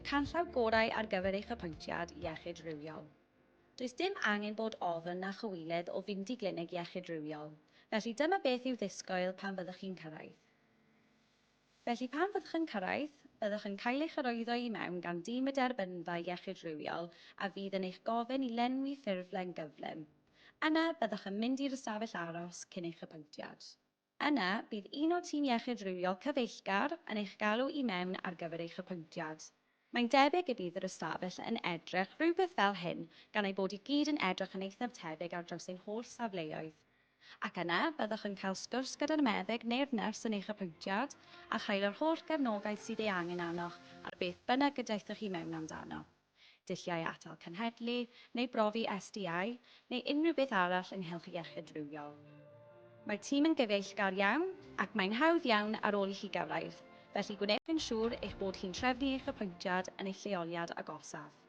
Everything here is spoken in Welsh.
canllaw gorau ar gyfer eich apwyntiad iechyd rywiol. Does dim angen bod ofyn na chywilydd o fynd i glinig iechyd rywiol, felly dyma beth yw ddisgwyl pan fyddwch chi'n cyrraedd. Felly pan fyddwch yn cyrraedd, byddwch yn cael eich hyrwyddo i mewn gan dîm y derbynfa iechyd rywiol a fydd yn eich gofyn i lenwi ffurflen gyflym. Yna byddwch yn mynd i'r ystafell aros cyn eich apwyntiad. Yna bydd un o tîm iechyd rywiol cyfeillgar yn eich galw i mewn ar gyfer eich apwyntiad. Mae'n debyg y bydd yr ystafell yn edrych rhywbeth fel hyn, gan ei bod i gyd yn edrych yn eithaf tebyg ar draws ein holl safleoedd. Ac yna byddwch yn cael sgwrs gyda'r meddyg neu'r nyrs yn eich apwyntiad a chael yr holl gefnogaeth sydd ei angen arnoch ar beth bynnag ydaethwch chi mewn amdano. Dulliau atal cenhedlu, neu brofi SDI, neu unrhyw beth arall ynghylch iechyd rywiol. Mae'r tîm yn gyfeillgar iawn ac mae'n hawdd iawn ar ôl i chi gyrraedd, felly gwnewch yn siŵr eich bod chi'n trefnu eich apwyntiad yn eich lleoliad agosaf.